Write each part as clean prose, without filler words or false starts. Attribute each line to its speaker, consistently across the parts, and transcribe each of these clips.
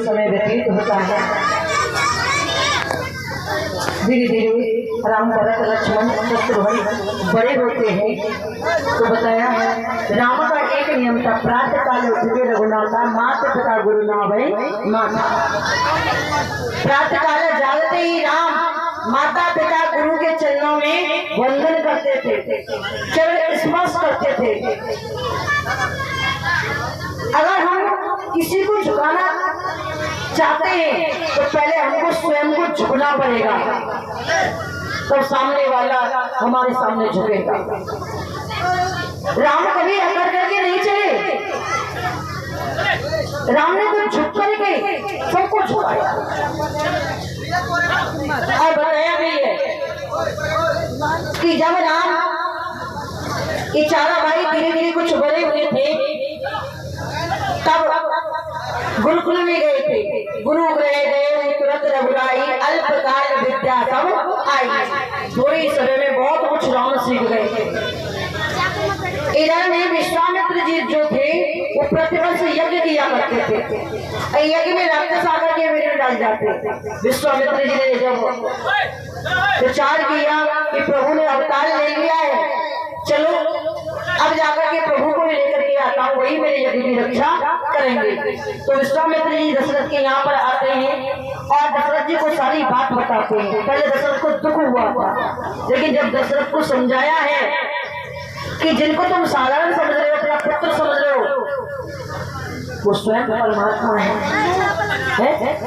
Speaker 1: समय व्यतीत होता है। धीरे धीरे राम भरत लक्ष्मण शत्रुघ्न बड़े होते हैं तो बताया राम का एक नियम था, प्रातः काल उठे रघुनाथा माता पिता गुरु ना भय माता। प्रातः काल जागते ही राम माता पिता गुरु के चरणों में वंदन करते थे, चरण स्पर्श करते थे। अगर हम किसी को झुकाना चाहते हैं तो पहले हमको स्वयं को झुकना पड़ेगा, तो सामने वाला हमारे सामने झुकेगा। राम कभी अकड़ करके नहीं चले, राम ने तो झुक करके सबको और बताया भी है कि जब राम ये चारा भाई धीरे धीरे कुछ बड़े हुए थे तब गुरुकुल में गए थे। गुरु गए गए तुरंत रघुराई अल्पकाल विद्या सब आई। थोड़ी समय में बहुत कुछ राम सीख गए थे। इधर में विश्वामित्र जी जो थे वो प्रतिवर्ष यज्ञ किया करते थे। यज्ञ में रक्त सागर के मेरे डाल जाते थे। विश्वामित्र जी ने जब विचार किया कि प्रभु ने अवतार ले लिया है, चलो अब जाकर के प्रभु को लेकर के आता हूँ, वही मेरे यज्ञ की रक्षा करेंगे। तो विश्वामित्र जी दशरथ के यहाँ पर आते हैं और दशरथ जी को सारी बात बताते हैं। पहले दशरथ को दुख हुआ था, लेकिन जब दशरथ को समझाया है कि जिनको तुम साधारण समझ रहे हो, अपना पुत्र समझ रहे हो, वो स्वयं परमात्मा है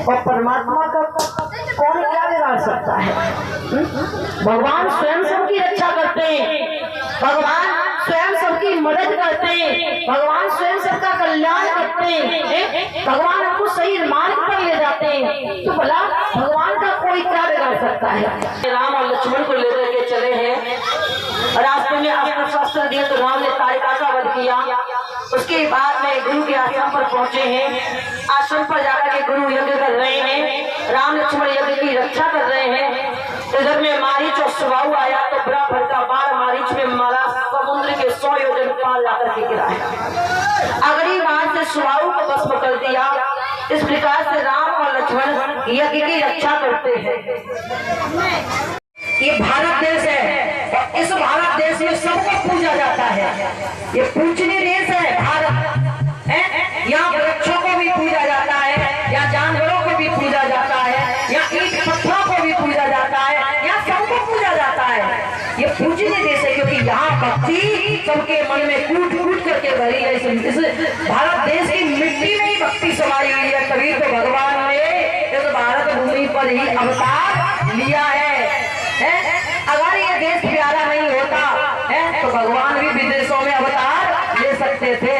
Speaker 1: और परमात्मा का कौन क्या बिगाड़ सकता है? भगवान स्वयं सबकी रक्षा करते हैं, भगवान स्वयं सबकी मदद करते हैं, भगवान स्वयं सबका कल्याण करते हैं, भगवान हमको सही मार्ग पर ले जाते हैं। तो भला भगवान का कोई क्या बिगाड़ सकता है? राम और लक्ष्मण को लेकर के चले हैं, रास्ते में अस्त्र शस्त्र दिए तो राम ने तारिका का वध किया। उसके बाद में गुरु के आश्रम पर पहुंचे हैं। आश्रम पर जाकर के गुरु यज्ञ कर रहे हैं, राम लक्ष्मण यज्ञ की रक्षा कर रहे हैं। इधर में मारीच और सुबाहु आया तो बराबर का बाण मारीच में मारा, समुद्र के 100 योजन पार जाकर के गिरा है। अगली बार से सुबाहु को भस्म कर दिया। इस प्रकार से राम और लक्ष्मण यज्ञ की रक्षा करते हैं। ये भारत देश है और इस भारत देश में सबको पूजा जाता है। ये पूजनीय देश है भारत। यहाँ वृक्षों को भी पूजा जाता है, या जानवरों को भी पूजा जाता है, या ईंट पत्थरों को भी पूजा जाता है, या सबको पूजा जाता है। ये पूजनीय देश है क्योंकि यहाँ भक्ति सबके मन में कूट कूट करके भरी है। इस भारत देश की मिट्टी में ही भक्ति समाई हुई है। तभी तो भगवान ने इस भारत भूमि पर ही अवतार लिया है। अगर ये देश प्यारा नहीं होता है तो भगवान भी विदेशों में अवतार ले सकते थे।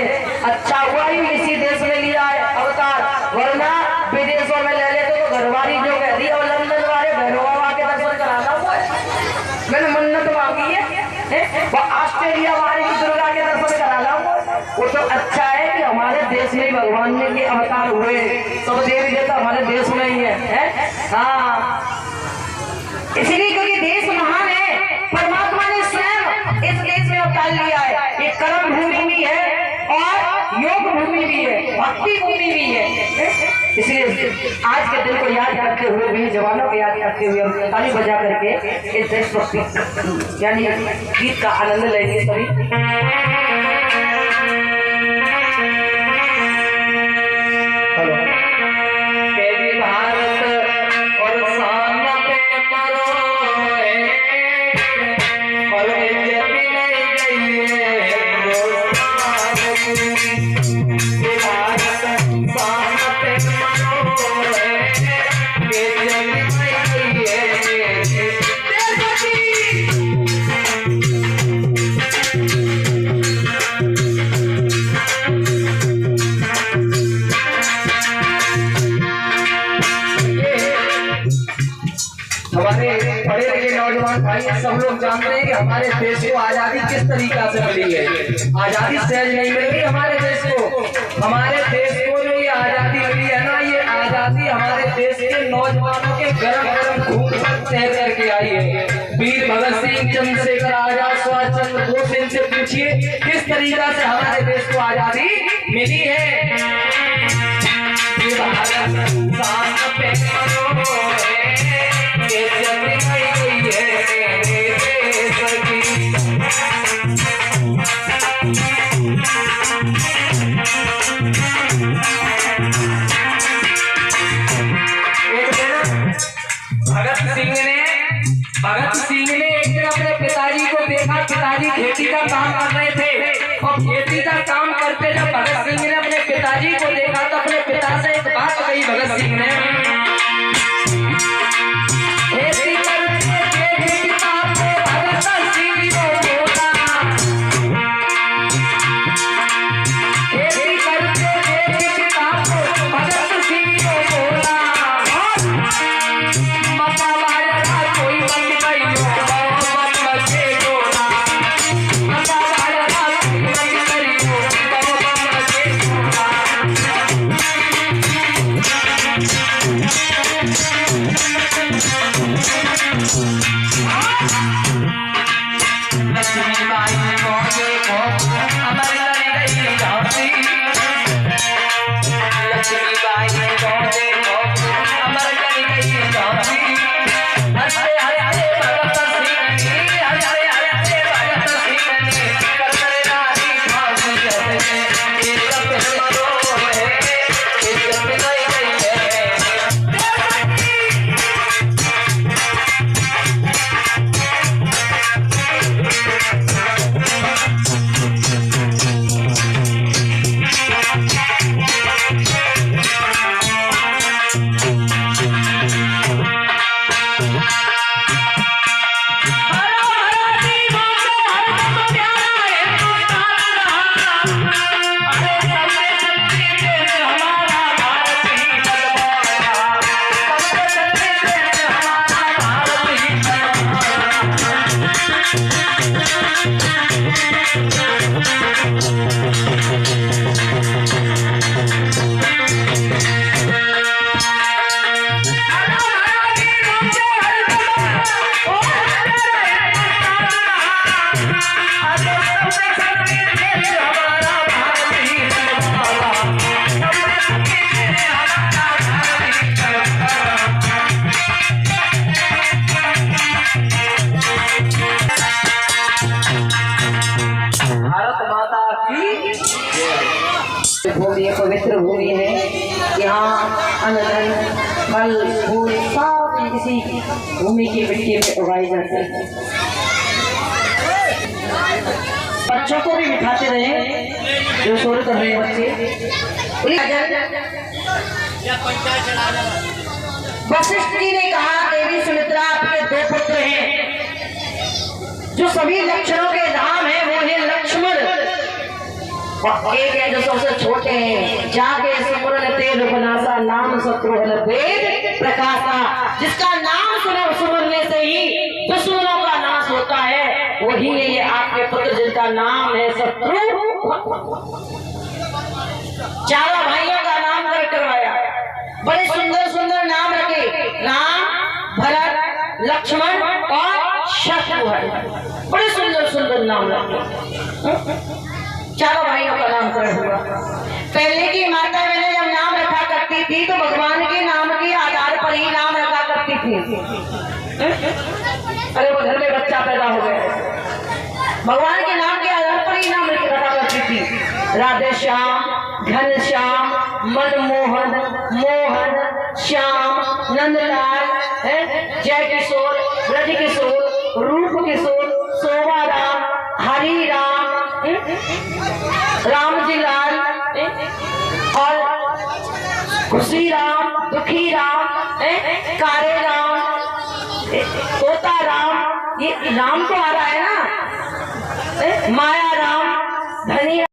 Speaker 1: अच्छा हुआ ही इसी देश में लिया है अवतार, वरना विदेशों में ले लेते तो घरवाली जो कह दी और लंदन वाले भैरव बाबा के दर्शन कराना हुआ है। मैंने मन्नत मांगी है वो ऑस्ट्रेलिया वाले की दुर्गा के दर्शन कराना हुआ। वो तो अच्छा है कि हमारे देश में भगवान ने के अवतार हुए। सब देवी देवता हमारे देश में ही है। हाँ, इसलिए क्योंकि देश महान है, परमात्मा ने स्वयं इस देश में अवतार लिया है। ये कर्म भूमि भी है और योग भूमि भी है, भक्ति भूमि भी है। इसलिए आज के दिन को याद करते हुए भी, जवानों को याद करते हुए ताली बजा करके इस देशभक्ति यानी गीत का आनंद लेंगे सभी। सब लोग जानते हैं कि हमारे देश को आजादी किस तरीका से मिली है। आजादी सहज नहीं मिल रही हमारे देश को। हमारे देश को जो ये आजादी मिली है ना, ये आजादी हमारे देश के नौजवानों के गरम गरम खून पर तय करके आई है। वीर भगत सिंह, चंद्रशेखर आजाद, सुभाष चंद्र बोस, इनसे पूछिए किस तरीका से हमारे देश को आजादी मिली है। भगत सिंह ने एक दिन अपने पिताजी को देखा। पिताजी खेती का काम कर रहे थे और खेती का काम करते जब भगत सिंह ने अपने पिताजी को देखा तो अपने पिता से एक बात कही भगत सिंह ने, खेती करते पिता को भगत सिंह को बोला, खेती करते पिता को भगत सिंह को बोला, अनधन फल फूल सब इसी भूमि की मिट्टी में उगाए जाते हैं। बच्चों को भी बिठाते रहे जो शोर कर रहे हैं बच्चे। वशिष्ठ जी ने कहा, देवी सुमित्रा आपके दो पुत्र हैं जो सभी लक्षणों के नाम है, वो है लक्ष्मण और एक है जो सबसे छोटे हैं, जाके सुमरन तेज बनासा नाम शत्रुघ्न वेद प्रकाशा। जिसका नाम सुमरने से ही दुश्मनों का नाश होता है, वही है ये आपके पुत्र जिनका नाम है शत्रु। चारों भाइयों का नाम करवाया, बड़े सुंदर सुंदर नाम रखे, राम भरत लक्ष्मण और शत्रुघ्न, बड़े सुंदर सुंदर नाम रखे। चारों भाइयों का नामकरण हुआ। पहले की माता बहनें जब नाम रखा करती थी तो भगवान के नाम के आधार पर ही नाम रखा करती थी। अरे वो घर में बच्चा पैदा हो गया, भगवान के नाम के आधार पर ही नाम रखा करती थी। राधे श्याम, घनश्याम, मनमोहन, मोहन, श्याम, नंदलाल, जय किशोर, ब्रज किशोर, रूप किशोर, शोभा राम, हरि राम, राम जी लाल और खुशी राम, दुखी राम, कारे राम, तोता राम, ये राम तो आ रहा है ना, माया राम, धनी